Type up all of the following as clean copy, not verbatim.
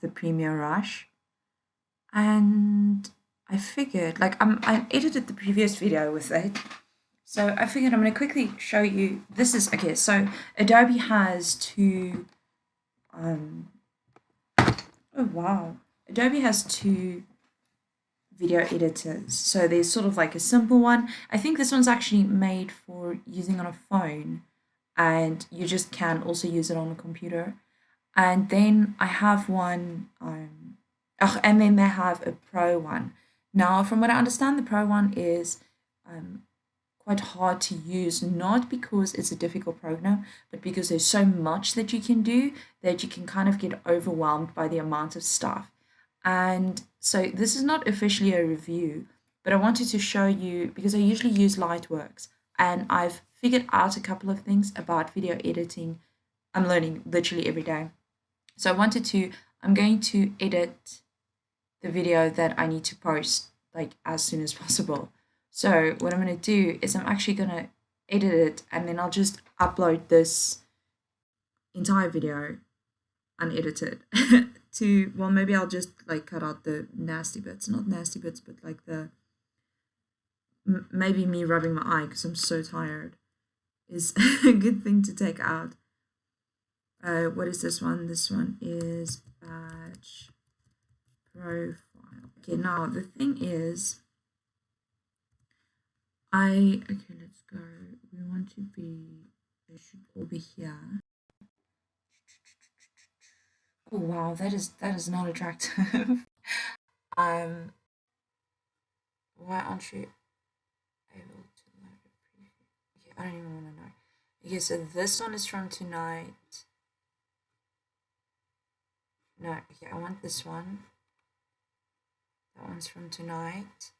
the Premiere Rush, and I figured, like, I edited the previous video with it, so I figured I'm going to quickly show you. This is, okay, so Adobe has two, oh wow, Adobe has two video editors. So there's sort of like a simple one. I think this one's actually made for using on a phone, and you just can also use it on a computer. And then I have one, and then they have a pro one. Now, from what I understand, the pro one is quite hard to use, not because it's a difficult program, but because there's so much that you can do that you can kind of get overwhelmed by the amount of stuff. And so this is not officially a review, but I wanted to show you, because I usually use Lightworks, and I've figured out a couple of things about video editing. I'm learning literally every day. So I'm going to edit the video that I need to post like as soon as possible. So what I'm going to do is I'm actually going to edit it, and then I'll just upload this entire video unedited to, well, maybe I'll just like cut out the nasty bits, not nasty bits, but like the, maybe me rubbing my eye because I'm so tired is a good thing to take out. What is this one? This one is batch profile. Okay, now the thing is, okay, let's go. We want to be, they should all be here. Oh wow, that is not attractive. Why aren't you able to load a preview? Okay, I don't even want to know. Okay, so this one is from tonight. No, okay, I want this one. That one's from tonight.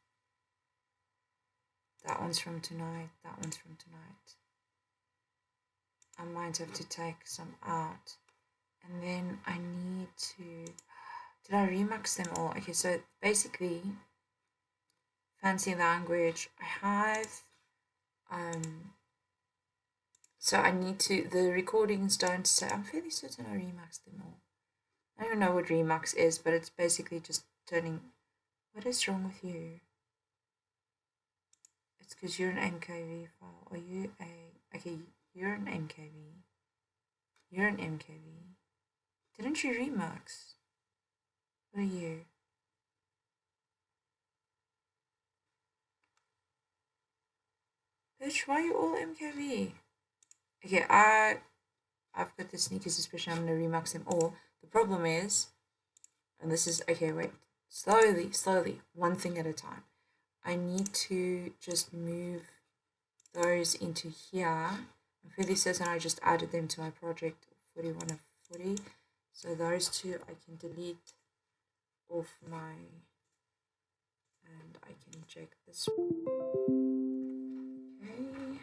That one's from tonight. That one's from tonight. I might have to take some out. And then I need to, did I remix them all? Okay, so basically, fancy language, I have, so I need to, the recordings don't say, I'm fairly certain I remixed them all. I don't even know what remix is, but it's basically just turning, what is wrong with you? It's because you're an MKV file. Are you a, okay, you're an MKV. You're an MKV. Didn't you remix? What are you? Bitch, why are you all MKV? Okay, I've got the sneaky suspicion I'm gonna remix them all. The problem is, and this is, okay, wait, slowly, one thing at a time. I need to just move those into here. I'm fairly certain I just added them to my project 41 of 40. So those two I can delete off my, and I can check this one. Okay.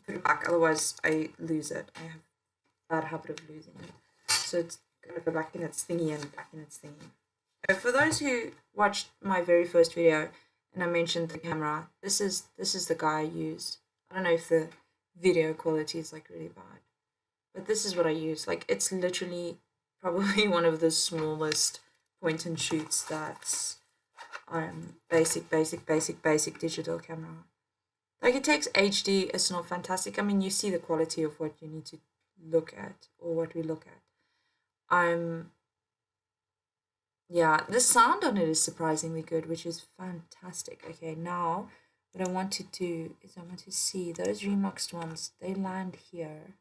Put it back, otherwise I lose it. I have a bad habit of losing it. So it's gonna go back in its thingy and back in its thingy. For those who watched my very first video and I mentioned the camera, this is the guy I used. I don't know if the video quality is like really bad, but this is what I use. Like, it's literally probably one of the smallest point and shoots that's basic digital camera. Like, it takes HD, it's not fantastic. I mean, you see the quality of what you need to look at, or what we look at. Yeah, the sound on it is surprisingly good, which is fantastic. Okay, now what I want to do is I want to see those remixed ones, they land here.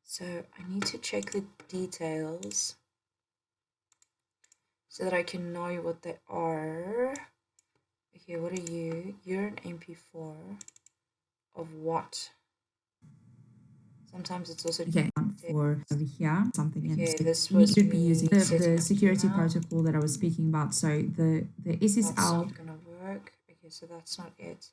So I need to check the details so that I can know what they are. Okay, what are you? You're an MP4 of what? Sometimes it's also okay for over here something. Okay, and this you was need to be using the setting security up protocol that I was speaking about. So the That's SSL. not gonna work. Okay, so that's not it.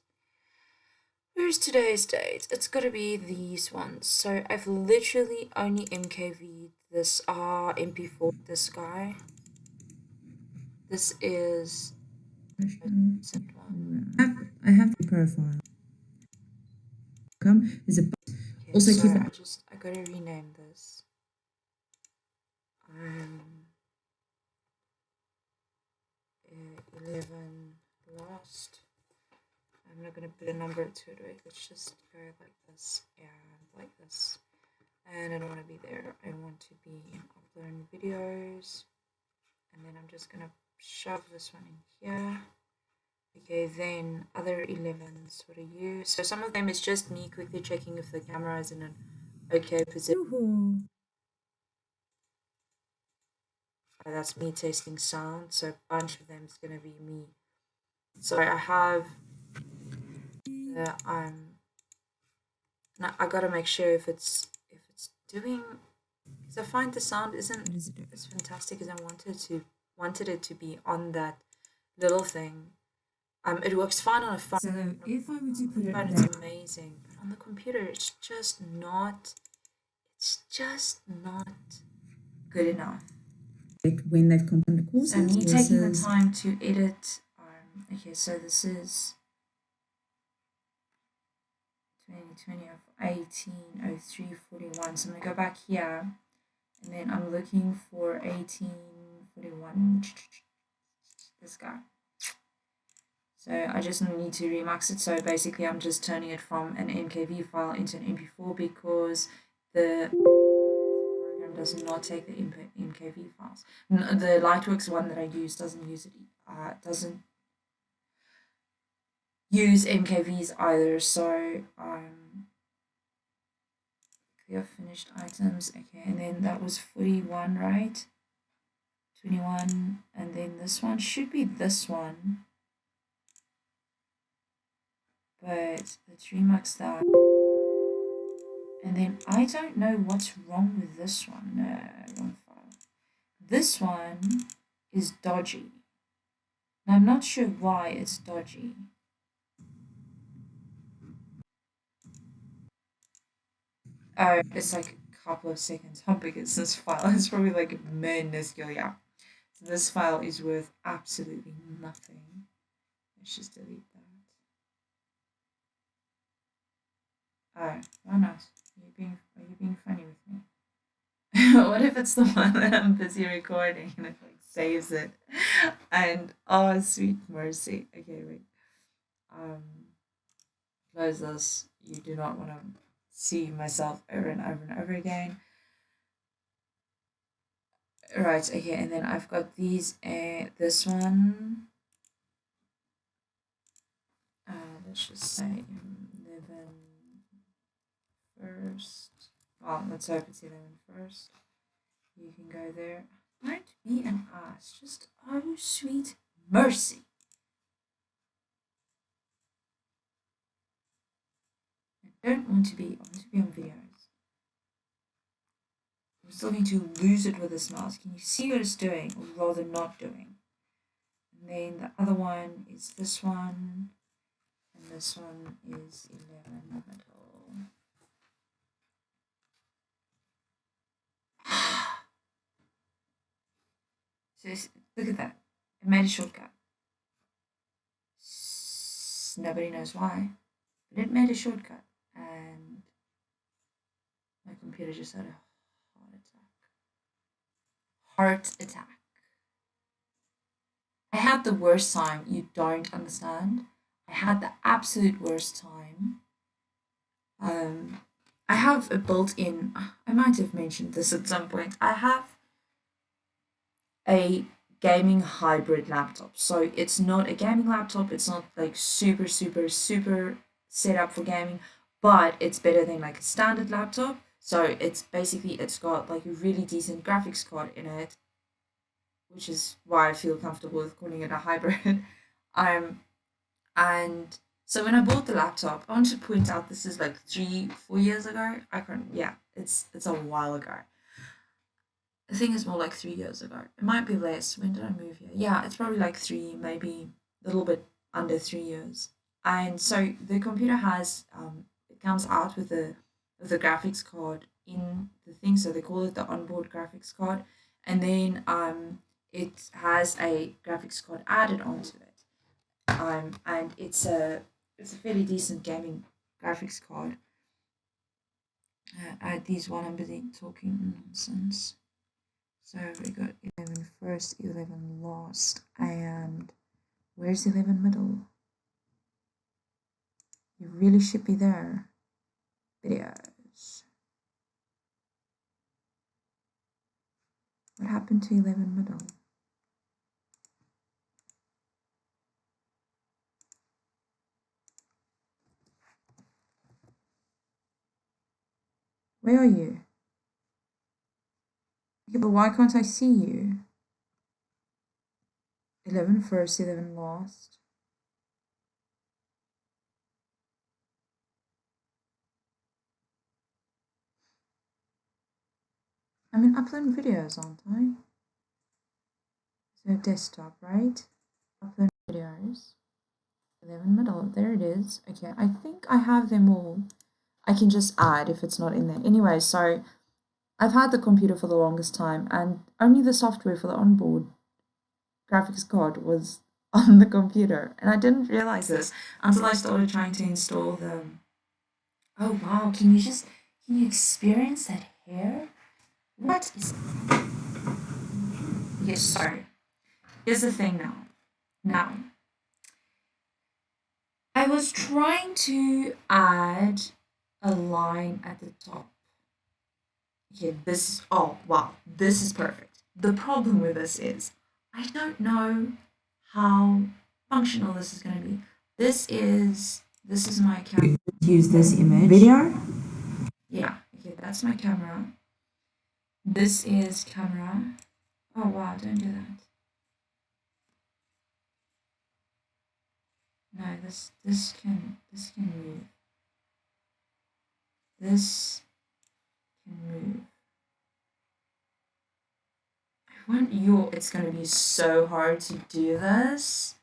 Where's today's date? It's gotta be these ones. So I've literally only MKV'd this MP4, this guy. This is I have the profile. Is a okay, also sorry, keep it. I gotta rename this. I'm 11 lost. I'm not gonna put a number to it, right? Let's just go like this and like this. And I don't want to be there. I want to be in Uplearn videos. And then I'm just gonna shove this one in here. Okay, then other 11s. What are you? So some of them is just me quickly checking if the camera is in an okay position. Woohoo. That's me testing sound. So a bunch of them is gonna be me. So I have the now I gotta make sure if it's doing, because I find the sound isn't What is it doing? as fantastic as I wanted it to be on that little thing. It works fine on a phone. So if I were to put it Phone there, it's amazing, but on the computer it's just not. It's just not good enough. like when they've completed the courses, So me taking the versus time to edit. Okay, so this is 2020 of 180341. So I'm gonna go back here, and then I'm looking for 1841. This guy. So I just need to remix it. So basically I'm just turning it from an MKV file into an MP4 because the program does not take the MKV files. The Lightworks one that I use doesn't use it. Doesn't use MKVs either. So clear finished items. Okay, and then that was 41, right? 21, and then this one should be this one. But let's remix that. And then I don't know what's wrong with this one. No, wrong file. This one is dodgy. And I'm not sure why it's dodgy. Oh, it's like a couple of seconds. How big is this file? It's probably like minuscule, yeah. So this file is worth absolutely nothing. Let's just delete that. Oh, why not? Are you being funny with me? What if it's the one that I'm busy recording and it like saves it? And oh sweet mercy. Okay, wait. Close this. You do not want to see myself over and over and over again. Right, okay, and then I've got these this one. Let's just say 11 first. Well, let's hope it's 11 first. You can go there. Don't be an ass. Just oh sweet mercy. I don't want to be. I want to be on videos. I'm still going to lose it with this mouse. Can you see what it's doing, or rather not doing? And then the other one is this one, and this one is 11 middle. So look at that. It made a shortcut. Nobody knows why, but it made a shortcut, and my computer just had a heart attack. Heart attack. I had the worst time. You don't understand. I had the absolute worst time. I have a built-in. I might have mentioned this at some point. I have a gaming hybrid laptop. So it's not a gaming laptop. It's not like super set up for gaming, but it's better than like a standard laptop. So it's basically it's got like a really decent graphics card in it, which is why I feel comfortable with calling it a hybrid. Um, and so when I bought the laptop, I want to point out this is like 3 4 years ago. I can't. Yeah, it's a while ago. I think it's more like 3 years ago. It might be less. When did I move here? Yeah, it's probably like three, maybe a little bit under 3 years. And so the computer has it comes out with a graphics card in the thing. So they call it the onboard graphics card, and then it has a graphics card added onto it. And it's a fairly decent gaming graphics card. Add these while I'm busy talking nonsense. So we got 11 first, 11 last, and where's 11 middle? You really should be there. Videos. What happened to 11 middle? Where are you? Okay, but why can't I see you? 11 first, 11 last. I'm in Upload videos, aren't I? So desktop, right? Upload videos. 11 middle, there it is. Okay, I think I have them all. I can just add if it's not in there. Anyway, so I've had the computer for the longest time and only the software for the onboard graphics card was on the computer. And I didn't realize this until I started trying to install them. Oh wow, can you experience that hair? What is... Yes, sorry. Here's the thing now. Now, I was trying to add a line at the top. Okay, oh wow, this is perfect. The problem with this is I don't know how functional this is going to be. This is my camera. Use this image. Video. Yeah, okay, that's my camera. This is camera. Oh wow, don't do that. No, this can move. This can move. I want it's gonna be so hard to do this.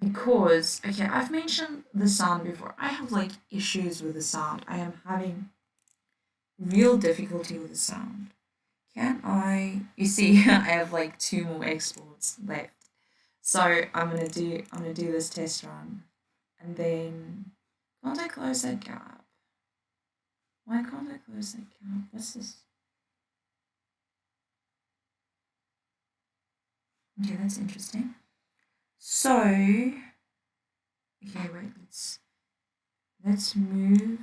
Because, okay, I've mentioned the sound before. I have like issues with the sound. I am having real difficulty with the sound. You see, I have like 2 more exports left. So I'm gonna do this test run. And then, can't I close that gap? Why can't I close that gap? What's this? Okay, that's interesting. So, okay, wait, let's move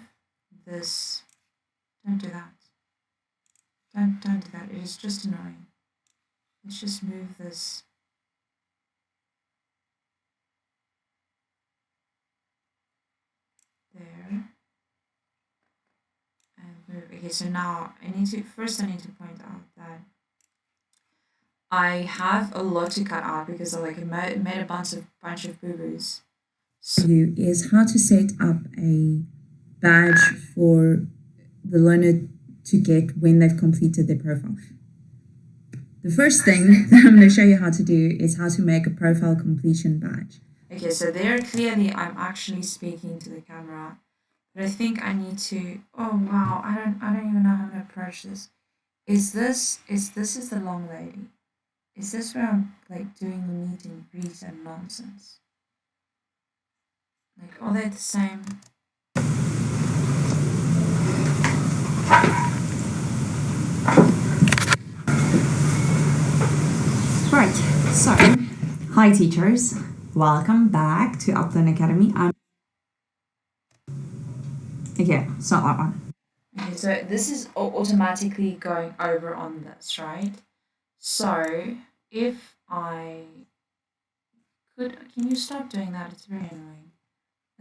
this. Don't do that. Don't do that. It is just annoying. Let's just move this. There. And move. Okay, so now I need to point out that I have a lot to cut out because I made a bunch of boo-boos. So you is how to set up a badge for the learner to get when they've completed their profile. The first thing that I'm going to show you how to do is how to make a profile completion badge. Okay, so there clearly I'm actually speaking to the camera, but I think I need to. Oh wow, I don't even know how to approach this. Is this the long lady? Is this where I'm like doing the meet and greet and nonsense? Like, are they the same? Right, so hi teachers, welcome back to Uplearn Academy. Okay, it's not that one. Okay, so this is automatically going over on this, right? So if I could, can you stop doing that? It's very annoying.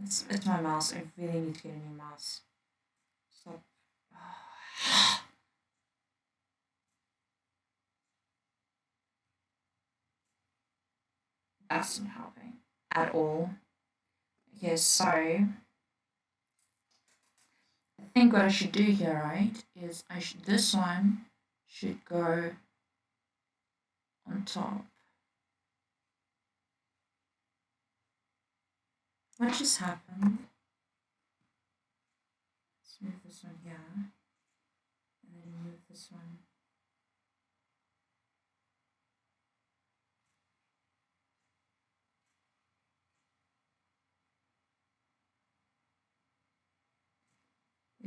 It's my mouse. I really need to get a new mouse. Stop. That's not helping at all. Okay, so I think what I should do here, right, is this one should go on top. What just happened? Let's move this one here, and then move this one.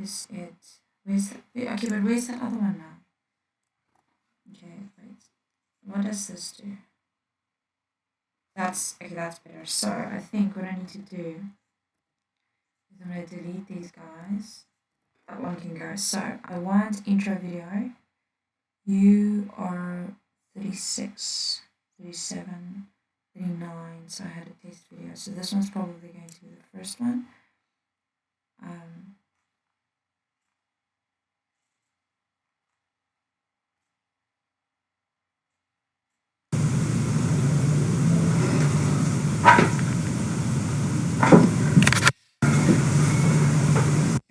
Is it? Where's that? Okay, but where's that other one now? what does this do? That's okay, that's better. So I think what I need to do is I'm going to delete these guys. That one can go. So I want intro video. You are 36, 37, 39. So I had a test video. So this one's probably going to be the first one.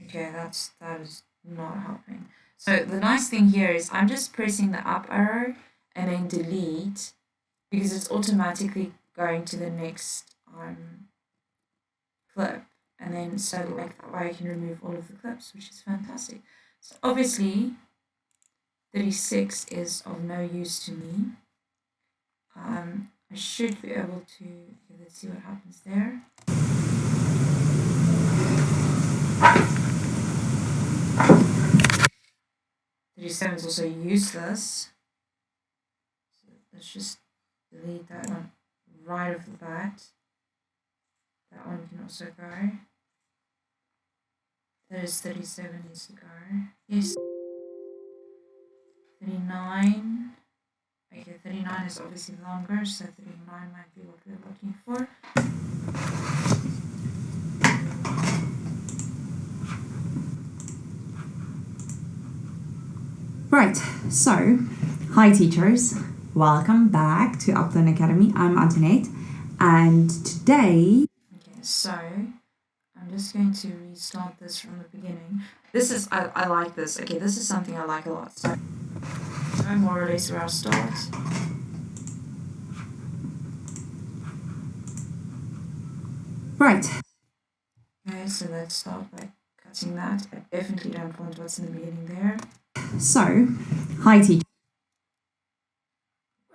Okay, that is not helping. So the nice thing here is I'm just pressing the up arrow and then delete because it's automatically going to the next clip, and then so like that way I can remove all of the clips, which is fantastic. So obviously 36 is of no use to me. I should be able to, okay, let's see what happens there. 37 is also useless. So let's just delete that one right off the bat. That one can also go. That is 37 needs to go. Yes. 39. Okay, 39 is obviously longer, so 39 might be what we're looking for. Right, so hi teachers, welcome back to Uplearn Academy. I'm Antoinette, and today... Okay, so I'm just going to restart this from the beginning. This is, I like this. Okay, this is something I like a lot. So more or less where I'll start. Right. Okay, so let's start by cutting that. I definitely don't want what's in the beginning there. So, hi teacher.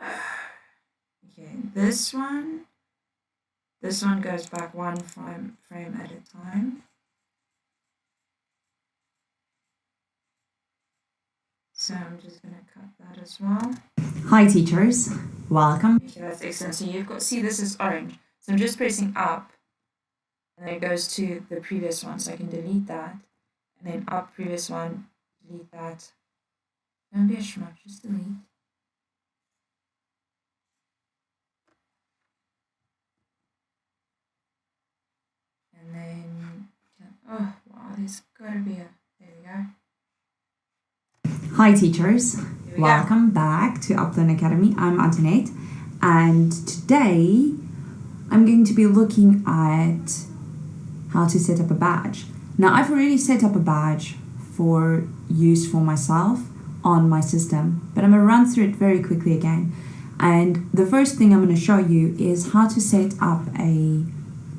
Okay, this one goes back one frame at a time. So I'm just going to cut that as well. Hi teachers, welcome. Okay, that's excellent. So you've got, see, this is orange. So I'm just pressing up, and then it goes to the previous one. So I can delete that, and then up, previous one, delete that. Don't be a schmuck, just delete. And then, oh wow, there's got to be a, there we go. Hi teachers, welcome back to Uplearn Academy. I'm Antoinette, and today I'm going to be looking at how to set up a badge. Now I've already set up a badge for use for myself on my system, but I'm going to run through it very quickly again. And the first thing I'm going to show you is how to set up a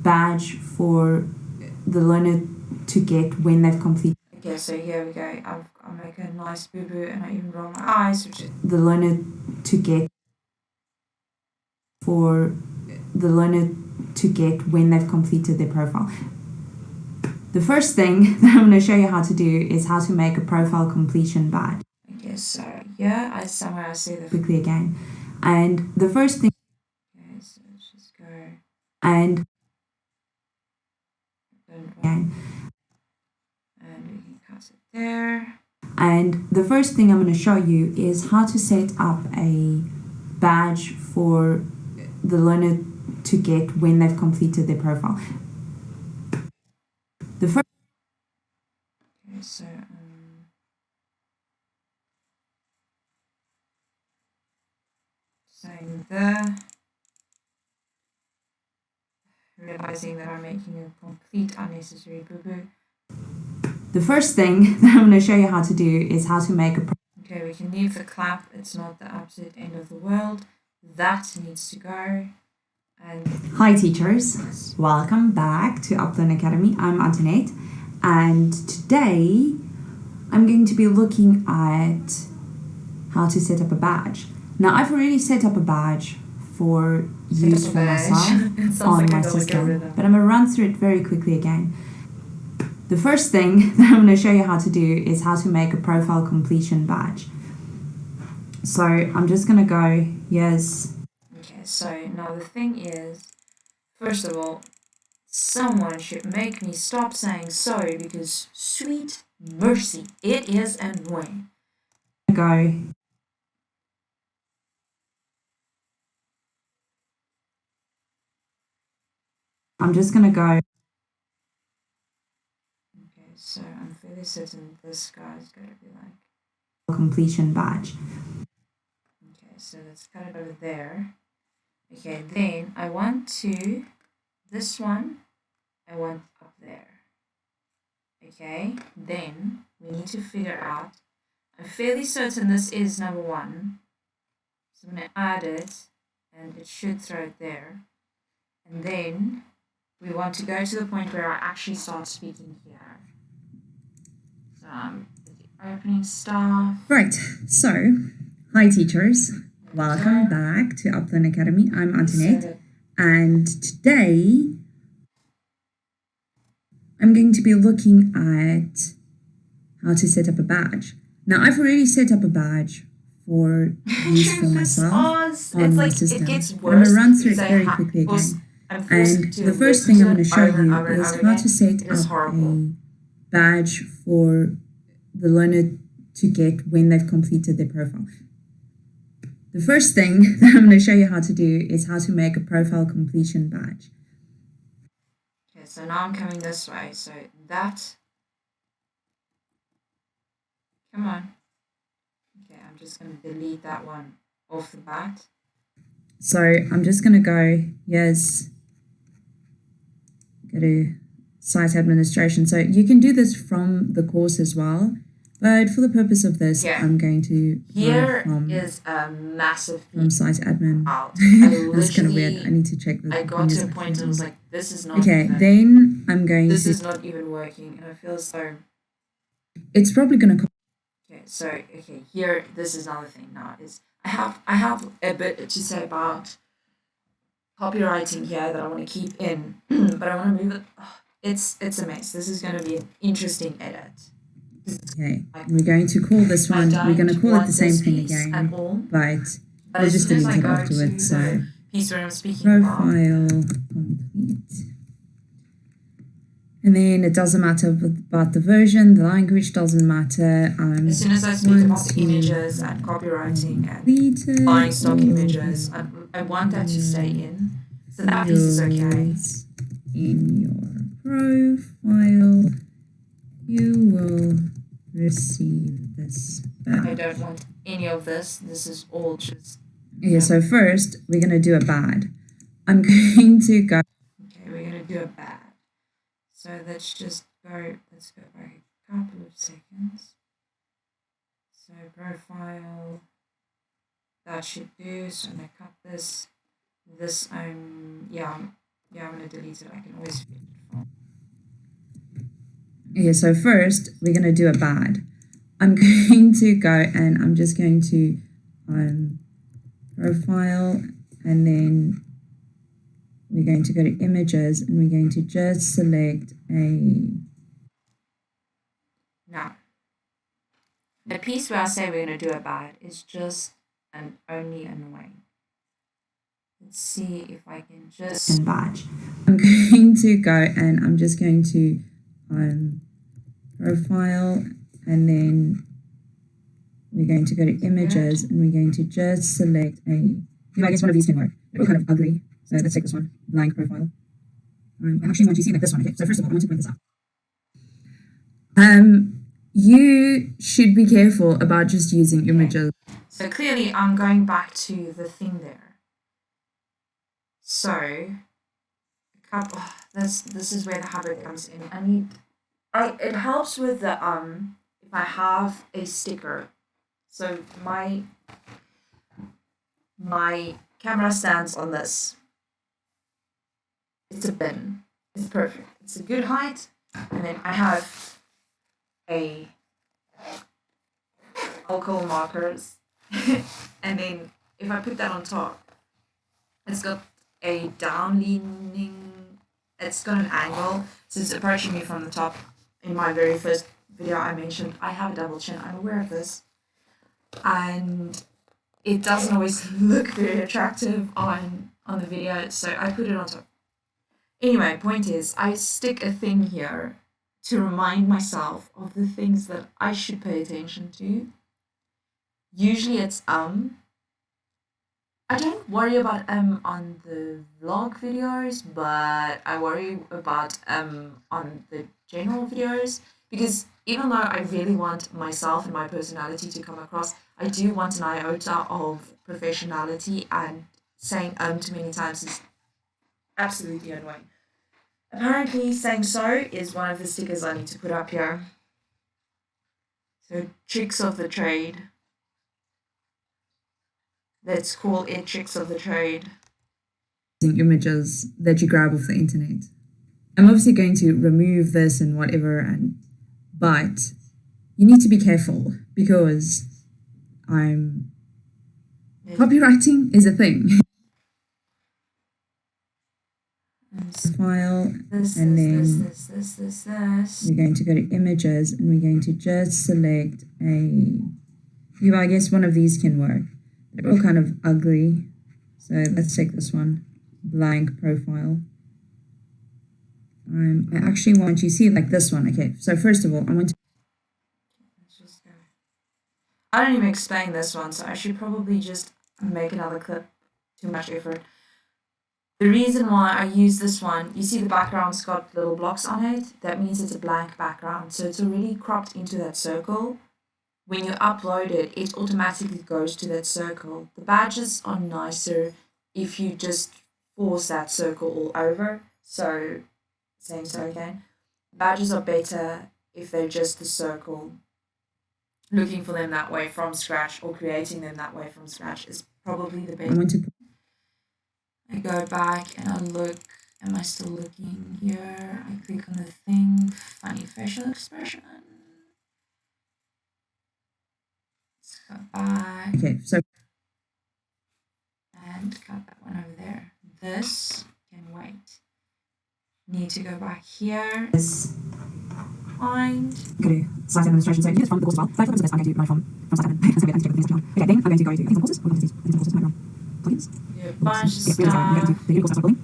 badge for the learner to get when they've completed. Okay, so here we go. I'll make a nice boo-boo and I even roll my eyes, which is the learner to get for the learner to get when they've completed their profile. The first thing that I'm going to show you how to do is how to make a profile completion badge. Okay, so yeah, I see the quickly again. And the first thing, okay, so let's just go and again, and we can cut it there. And the first thing I'm going to show you is how to set up a badge for the learner to get when they've completed their profile. The first. Okay, so saying there, realizing that I'm making a complete unnecessary boo-boo. The first thing that I'm going to show you how to do is how to make a. Okay, we can leave the clap. It's not the absolute end of the world. That needs to go. And hi teachers, welcome back to Uplearn Academy. I'm Antoinette, and today I'm going to be looking at how to set up a badge. Now I've already set up a badge for use for myself on my system, but I'm going to run through it very quickly again. The first thing that I'm going to show you how to do is how to make a profile completion badge. So I'm just going to go, yes. Okay, so now the thing is, first of all, someone should make me stop saying sorry because sweet mercy, it is annoying. Go. I'm just going to go. Okay, so I'm fairly certain this guy's going to be like, Completion badge. okay, so let's cut it over there. Okay, then I want to, this one, I want up there. Okay, then we need to figure out, I'm fairly certain this is number 1. So I'm going to add it and it should throw it there. And then we want to go to the point where I actually start speaking here. So the opening stuff. Right, so hi teachers. Welcome back to Uplearn Academy. I'm Antoinette, and today I'm going to be looking at how to set up a badge. Now, I've already set up a badge for use for myself on my system. I'm going to run through it very quickly again. And the first thing I'm going to show you is how to set up a badge for the learner to get when they've completed their profile. The first thing that I'm going to show you how to do is how to make a profile completion badge. Okay, so now I'm coming this way. So that, come on. Okay, I'm just going to delete that one off the bat. So I'm just going to go, yes, go to site administration. So you can do this from the course as well. But for the purpose of this, I'm going to here is a massive from site admin. That's kind of weird. I need to check this. I got to a point and I was like, this is not okay, then I'm going this is not even working. And I feel so it's probably going to okay, so okay, here this is another thing now is I have a bit to say about copywriting here that I want to keep in, but I want to move it. Oh, it's a mess. This is going to be an interesting edit. Okay, we're going to call this one, we're going to call it the same thing again, but we'll just delete it afterwards. So, piece where I'm speaking profile complete. And then it doesn't matter about the version, the language doesn't matter. As soon as I speak about images and copywriting and buying stock images, I want that to stay in. So that piece is okay. In your profile, you will receive this badge. I don't want any of this. This is all just... Okay, so first, we're going to do a bad. I'm going to go... Okay, we're going to do a bad. So let's go back a couple of seconds. So profile, that should do. So I'm going to cut this. This, I'm going to delete it. I can always fit it from. Okay, so first we're going to do a bad. I'm going to go and I'm just going to profile, and then we're going to go to images and we're going to just select a... Now, the piece where I say we're going to do a bad is just and only annoying. Let's see if I can just... badge. I'm going to go and I'm just going to profile, and then we're going to go to images and we're going to just select a... I guess one of these can work. They're kind of ugly. So let's take this one, blank profile. I actually want you to see like this one. Okay, so first of all, I want to point this out. You should be careful about just using images. So clearly I'm going back to the thing there. So this is where the habit comes in. It helps with the if I have a sticker. So my camera stands on this. It's a bin. It's perfect. It's a good height. And then I have a alcohol markers. And then if I put that on top, it's got a down leaning, it's got an angle. So it's approaching me from the top. In my very first video I mentioned I have a double chin. I'm aware of this. And it doesn't always look very attractive on the video, so I put it on top. Anyway, point is, I stick a thing here to remind myself of the things that I should pay attention to. Usually it's I don't worry about on the vlog videos, but I worry about on the general videos, because even though I really want myself and my personality to come across, I do want an iota of professionality, and saying too many times is absolutely annoying. Apparently, saying so is one of the stickers I need to put up here. So, tricks of the trade. Let's call it tricks of the trade. Images that you grab off the internet. I'm obviously going to remove this and whatever, but you need to be careful because copywriting is a thing. File, and then we're going to go to images, and we're going to just select I guess one of these can work. They're all kind of ugly, so let's take this one, blank profile. I actually want you to see like this one. Okay, so first of all, I want to. Let's just go. I don't even explain this one, so I should probably just make another clip. Too much effort. The reason why I use this one, you see the background's got little blocks on it. That means it's a blank background, so it's already cropped into that circle. When you upload it, it automatically goes to that circle. The badges are nicer if you just force that circle all over. So, saying so again. Badges are better if they're just the circle. Looking for them that way from scratch, or creating them that way from scratch, is probably the best. I go back and I look. Am I still looking here? I click on the thing. Funny facial expression. Let's go back. Okay, so. And cut that one over there. This can wait. Need to go back here. Find. Go to slide administration. So here's from the course as well. 5 of this I'm going to run from slide admin. So I need to check the things. Okay, then I'm going to go to things and courses. We're going to these things and courses. Plugins. Yeah, bunch of stuff. We're going to the course building.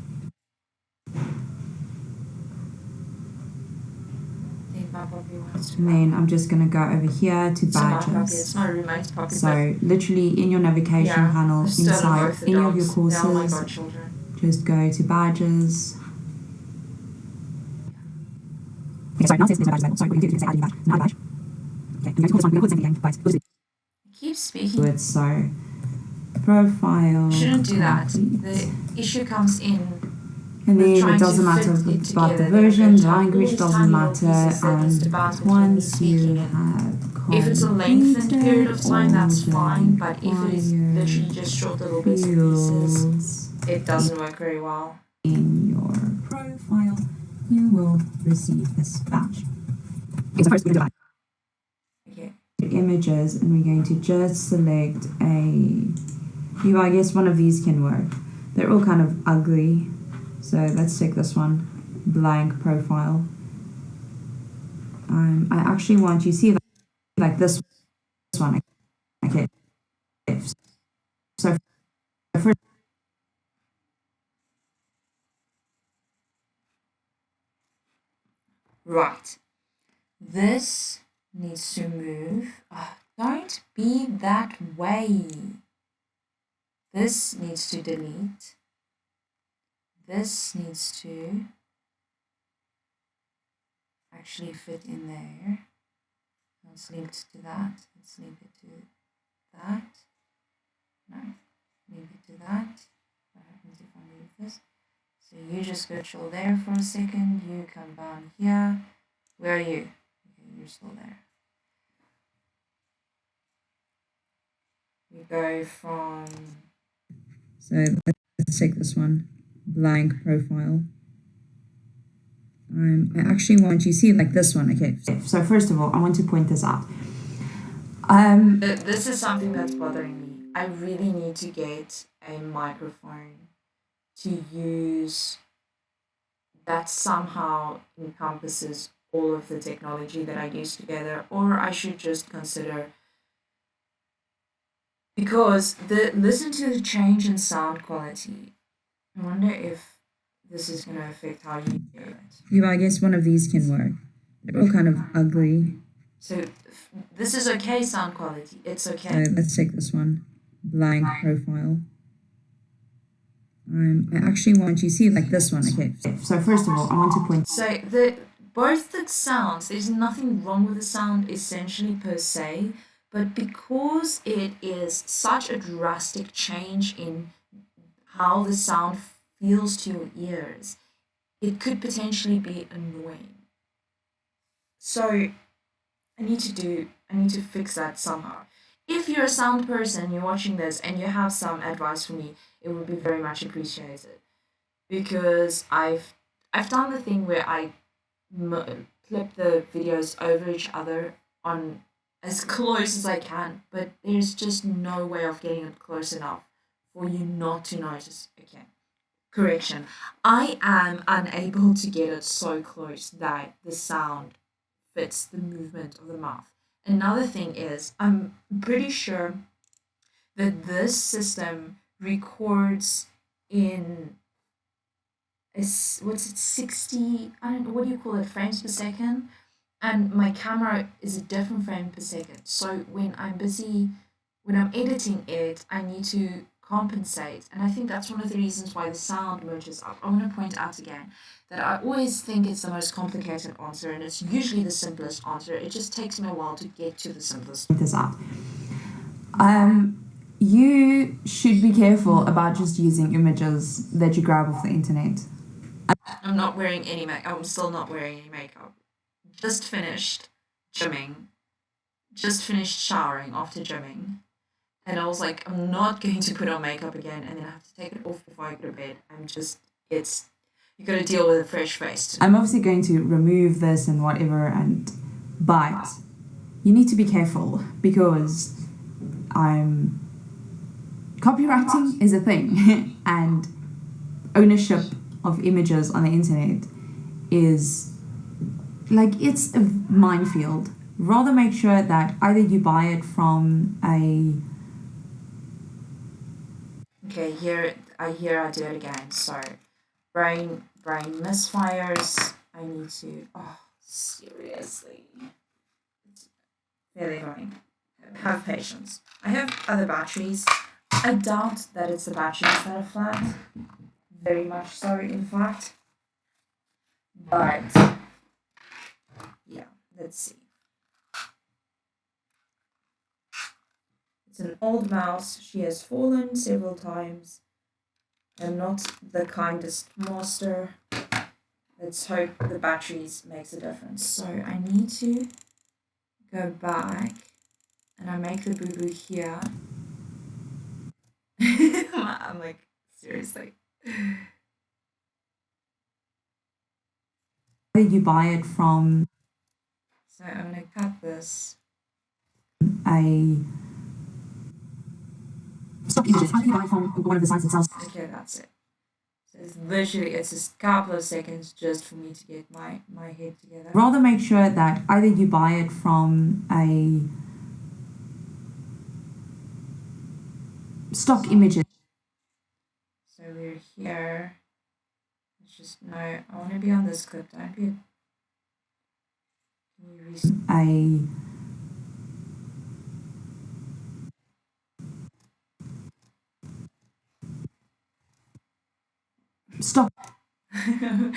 And then I'm just going to go over here to badges. It's my roommate's puppy. So literally in your navigation panel, inside any of your courses, just go to badges. Okay, sorry, now it says there's no badges available. Sorry, what you do is you can say add a new badge. Add a badge. Okay, I'm going to call this one. We'll call it the same thing again, but I keep speaking. So profile. Shouldn't do that. The issue comes in. And then it doesn't matter about the version, the language doesn't matter, and once you have if it's a lengthened period of time, that's fine, but if it is literally just short little bits and pieces, it doesn't work very well. In your profile, you will receive this badge. Okay, so first we're going to do that. Okay. Images, and we're going to just select I guess one of these can work. They're all kind of ugly. So let's take this one, blank profile. I actually want you to see like this one. Okay. So first. Right. This needs to move. Oh, don't be that way. This needs to delete. This needs to actually fit in there. Let's link it to that. Let's link it to that. No, link it to that. What happens if I move this? So you just go chill there for a second. You come down here. Where are you? Okay, you're still there. We go from. So let's take this one. Blank profile. I actually want you to see like this one. Okay, so first of all, I want to point this out. This is something that's bothering me. I really need to get a microphone to use that somehow encompasses all of the technology that I use together, or I should just consider because listen to the change in sound quality. I wonder if this is going to affect how you hear it. Yeah, I guess one of these can work. They're all kind of ugly. So this is okay sound quality. It's okay. So let's take this one. Blank profile. I actually want you see like this one. Okay. So first of all, I want to point. So both the sounds, there's nothing wrong with the sound essentially per se, but because it is such a drastic change in how the sound feels to your ears, it could potentially be annoying. So I need to fix that somehow. If you're a sound person, you're watching this and you have some advice for me, it would be very much appreciated. Because I've done the thing where I clip the videos over each other on as close as I can, but there's just no way of getting it close enough for you not to notice. Okay, correction. I am unable to get it so close that the sound fits the movement of the mouth. Another thing is, I'm pretty sure that this system records in what's it, 60, I don't know, what do you call it, frames per second? And my camera is a different frame per second. So when I'm editing it, I need to compensate. And I think that's one of the reasons why the sound merges up. I want to point out again that I always think it's the most complicated answer, and it's usually the simplest answer. It just takes me a while to get to the simplest. This out. You should be careful about just using images that you grab off the internet. I'm not wearing any makeup. I'm still not wearing any makeup. Just finished gymming. Just finished showering after gymming. And I was like, I'm not going to put on makeup again, and then I have to take it off before I go to bed. You got to deal with a fresh face. I'm obviously going to remove this and whatever, but you need to be careful because copywriting is a thing, and ownership of images on the internet is like, it's a minefield. Rather make sure that either you buy it from a... Okay, here I do it again. So brain misfires. I need to, seriously. It's very annoying. Have patience. I have other batteries. I doubt that it's the batteries that are flat. Very much so, in fact. But yeah, let's see. It's an old mouse. She has fallen several times. I'm not the kindest master. Let's hope the batteries makes a difference. So I need to go back and I make the boo-boo here. I'm like, seriously. You buy it from So I'm gonna cut this. a stock images. Either you buy it from one of the sites that sells. Okay, that's it. So it's just a couple of seconds just for me to get my head together. Rather make sure that either you buy it from a stock images. So we're here. It's just no. I want to be on this clip. Don't be. Can you a stock. And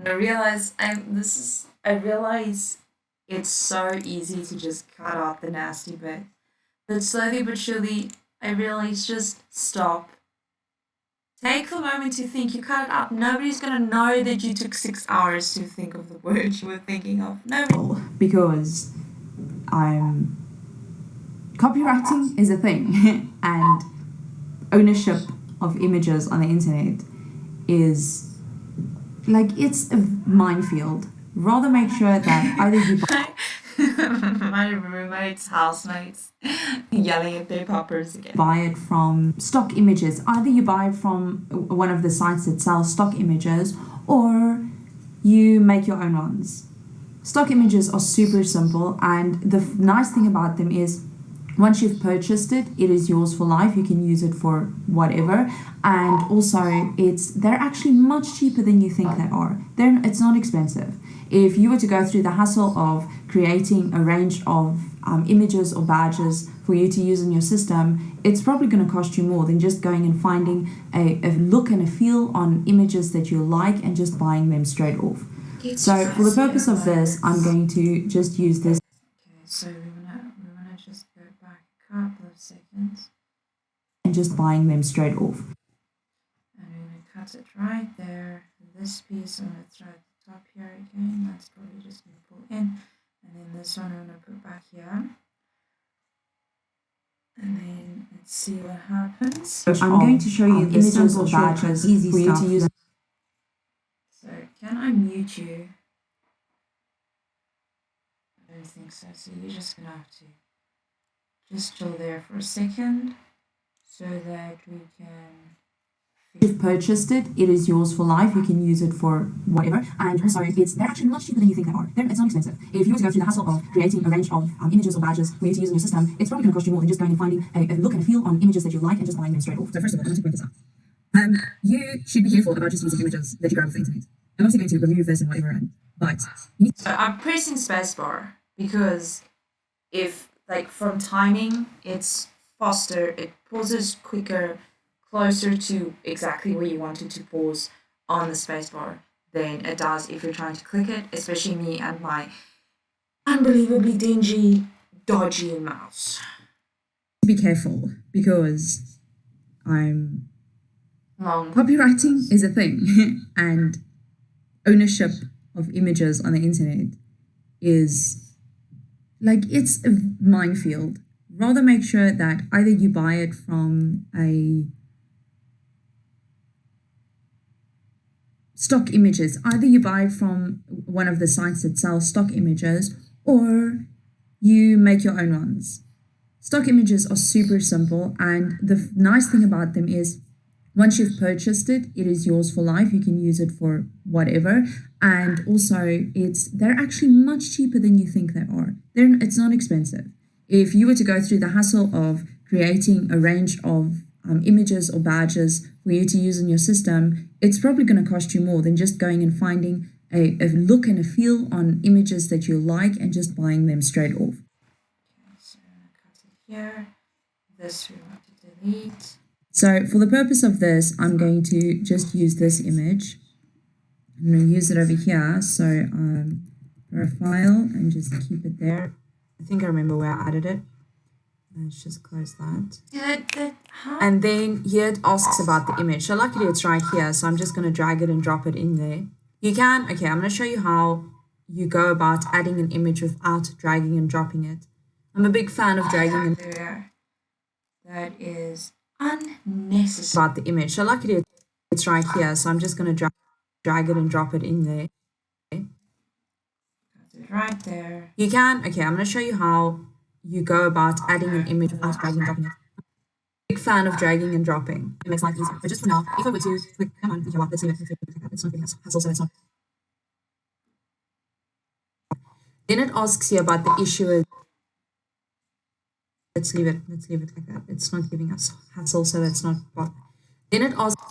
I realize it's so easy to just cut out the nasty bit. But slowly but surely I realize just stop. Take the moment to think. You cut it out. Nobody's gonna know that you took 6 hours to think of the word you were thinking of. Nobody. Because copywriting is a thing and ownership of images on the internet is like, it's a minefield. Rather make sure that either you buy My roommate's housemates yelling at their poppers again. buy it from stock images. Either you buy it from one of the sites that sells stock images, or you make your own ones. Stock images are super simple, and the nice thing about them is once you've purchased it, it is yours for life. You can use it for whatever. And also, they're actually much cheaper than you think they are. It's not expensive. If you were to go through the hassle of creating a range of images or badges for you to use in your system, it's probably going to cost you more than just going and finding a look and a feel on images that you like and just buying them straight off. So for the purpose of this, I'm going to just use this. Okay, so we wanna just go back a couple of seconds. And just buying them straight off. And we're gonna cut it right there. This piece, I'm gonna throw at the top here again. That's probably just gonna pull in. And then this one I'm gonna put back here. And then let's see what happens. So I'm going to show you the images simple or shortcuts badges easy for you stuff to use. So can I mute you? I don't think so. So you're just gonna have to just chill there for a second so that we can. You've purchased it, it is yours for life. You can use it for whatever. And also, they're actually much cheaper than you think they are. It's not expensive. If you were to go through the hassle of creating a range of images or badges for you to use in your system, it's probably going to cost you more than just going and finding a look and a feel on images that you like and just buying them straight off. So first of all, I want to point this out. You should be careful about just using images that you grab off the internet. I'm obviously going to remove this and whatever, but you need. So I'm pressing spacebar because if like from timing, it's faster. It pauses quicker, closer to exactly where you want it to pause on the spacebar than it does if you're trying to click it, especially me and my unbelievably dingy, dodgy mouse. Be careful because Long. copywriting is a thing, and ownership of images on the internet is like it's a minefield. Rather make sure that either you buy it from a stock images, either you buy it from one of the sites that sells stock images, or you make your own ones. Stock images are super simple, and the nice thing about them is once you've purchased it, it is yours for life. You can use it for whatever. And also, they're actually much cheaper than you think they are. It's not expensive. If you were to go through the hassle of creating a range of images or badges for you to use in your system, it's probably going to cost you more than just going and finding a look and a feel on images that you like and just buying them straight off. Okay, so I'm going to cut it here. This we want to delete. So for the purpose of this, I'm going to just use this image. I'm going to use it over here. So profile and just keep it there. I think I remember where I added it. Let's just close that. And then here it asks about the image. So luckily it's right here. So I'm just going to drag it and drop it in there. You can, okay, I'm going to show you how you go about adding an image without dragging and dropping it. I'm a big fan of dragging and there. That is unnecessary. About the image. So luckily it's right here. So I'm just going to drag it and drop it in there. Right there. You can, okay, I'm going to show you how you go about adding an image without dragging and dropping it. Big fan of dragging and dropping. It makes life easier. But just for now, if I were to click, come on, okay, well, let's leave it like that. It's not giving us hassle, so it's not. Then it asks you about the issue. Let's leave it like that. It's not giving us hassle, so that's not. Then it asks.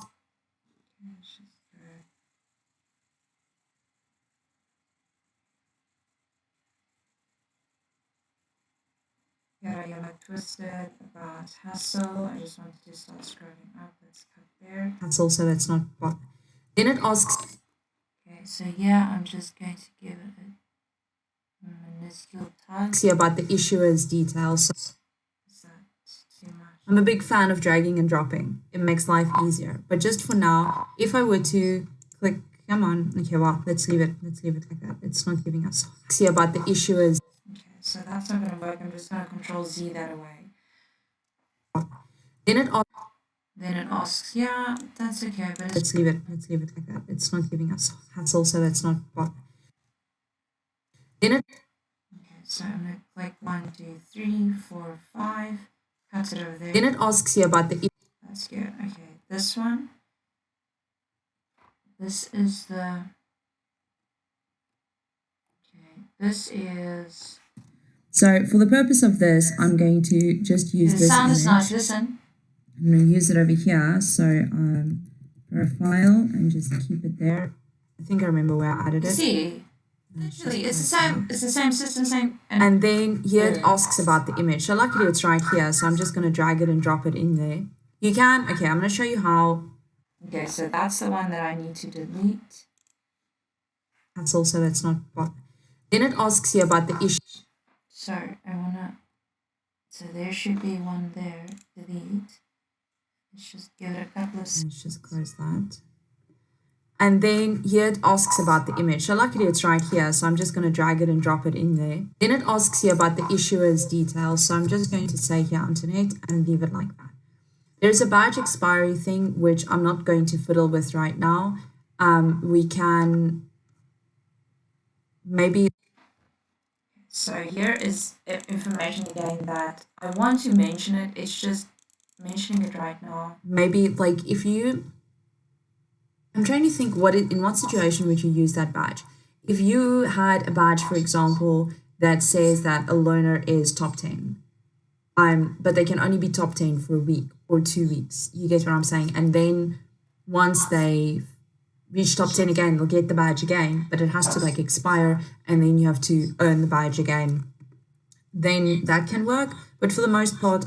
Yeah, you're like twisted about hassle. I just wanted to start scrolling up. Let's cut there. Hassle, so that's not. Then it asks. Okay, so yeah, I'm just going to give it a minuscule tag. See about the issuer's details. Is that too much? I'm a big fan of dragging and dropping. It makes life easier. But just for now, if I were to click, come on, okay, well, let's leave it like that. It's not giving us. See about the issuer's. Okay, so that's not going to work. I'm just going to Control Z that away. Then it asks, yeah, that's okay, but let's leave it like that. It's not giving us hassle, so that's not. Then it. Okay, so I'm going to click 1, 2, 3, 4, 5. Cut it over there. Then it asks you about the. That's good. Okay, this one. This is the. Okay, this is. So for the purpose of this, I'm going to just use The this sound image. is nice. Listen. I'm going to use it over here. So profile and just keep it there. I think I remember where I added it. See, literally, it's the same. It's the same system, same. And then here it asks about the image. So luckily it's right here. So I'm just going to drag it and drop it in there. You can, okay, I'm going to show you how. Okay, so that's the one that I need to delete. That's also, that's not. Then it asks you about the issue. So I wanna. So there should be one there. Delete. Let's just give it a couple of. Let's just close that. And then here it asks about the image. So luckily it's right here. So I'm just going to drag it and drop it in there. Then it asks you about the issuer's details. So I'm just going to say here internet and leave it like that. There's a badge expiry thing, which I'm not going to fiddle with right now. We can maybe. So here is information again that I want to mention it. It's just mentioning it right now. Maybe like if you. I'm trying to think in what situation would you use that badge? If you had a badge, for example, that says that a loaner is top 10, but they can only be top 10 for a week or 2 weeks. You get what I'm saying? And then once they reach top 10 again, they'll get the badge again, but it has to like expire and then you have to earn the badge again. Then that can work. But for the most part,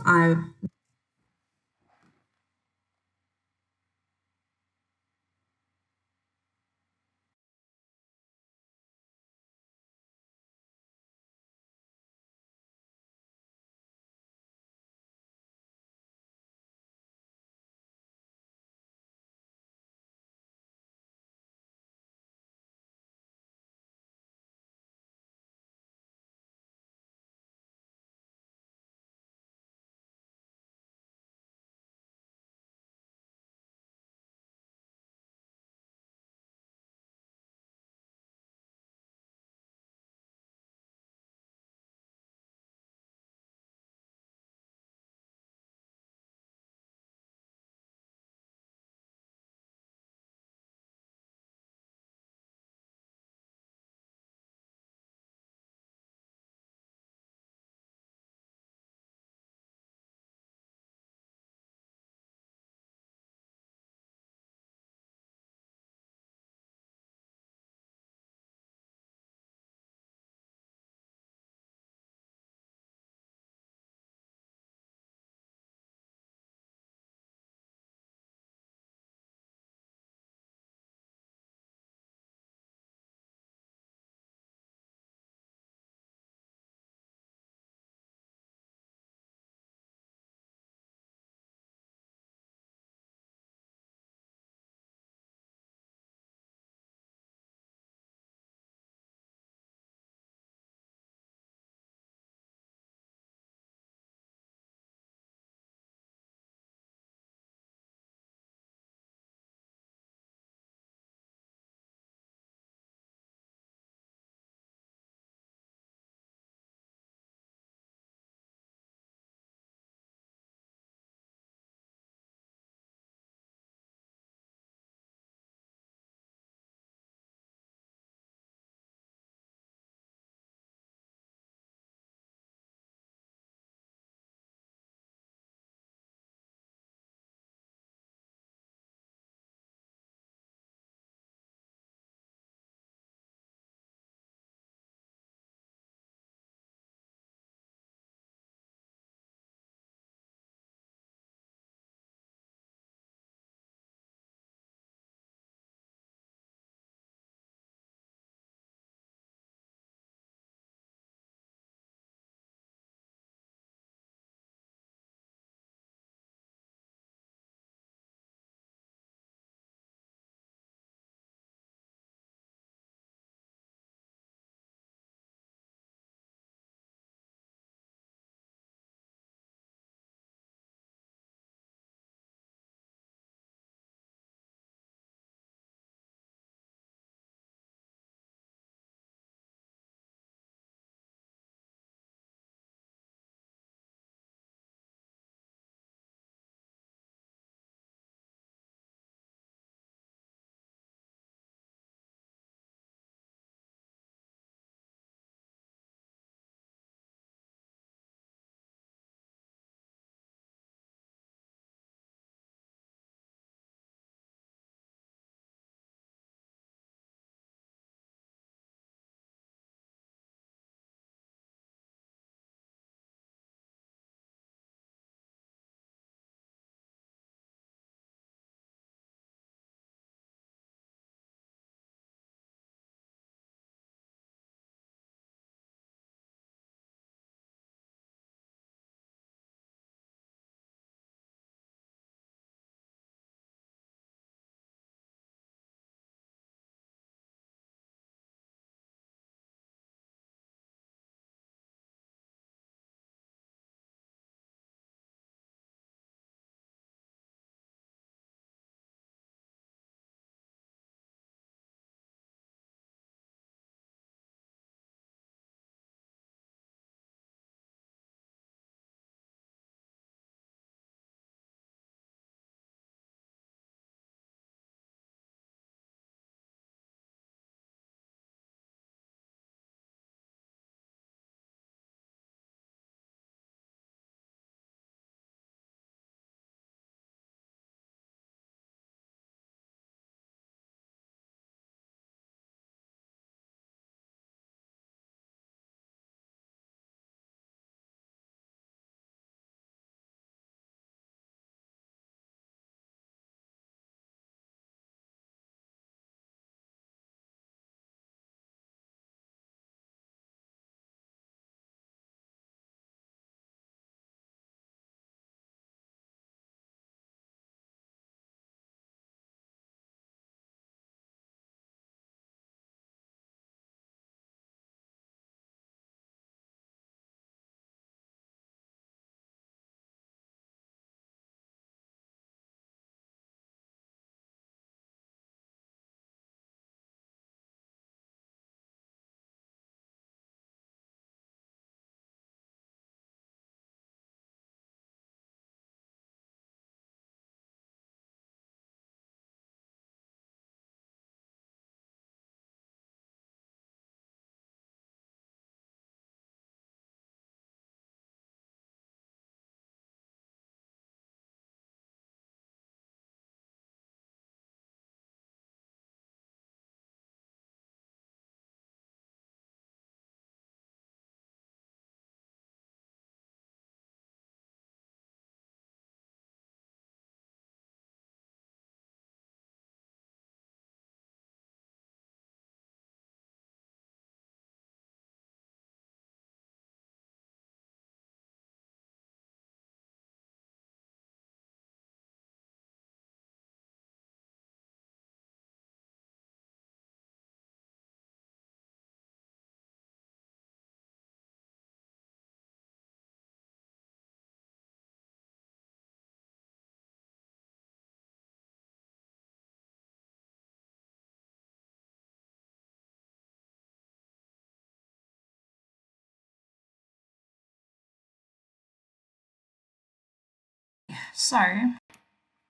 So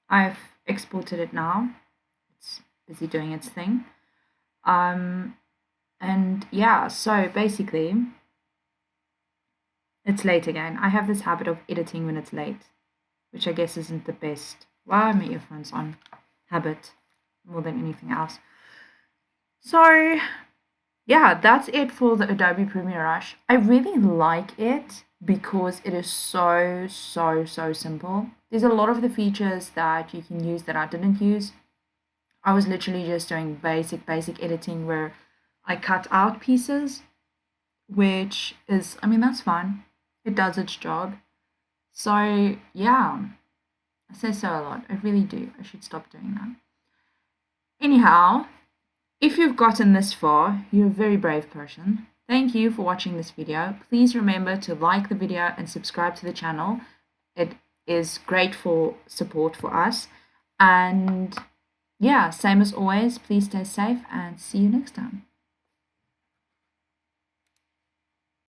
I've exported it now. It's busy doing its thing. And yeah, so basically, it's late again. I have this habit of editing when it's late, which I guess isn't the best. Why are my earphones on? Habit more than anything else. So yeah, that's it for the Adobe Premiere Rush. I really like it because it is so simple. There's a lot of the features that you can use that I didn't use. I was literally just doing basic editing where I cut out pieces, which is, I mean, that's fine. It does its job. So yeah, I say so a lot. I really do. I should stop doing that. Anyhow, if you've gotten this far, you're a very brave person. Thank you for watching this video. Please remember to like the video and subscribe to the channel. It is great for support for us. And yeah, same as always, please stay safe and see you next time.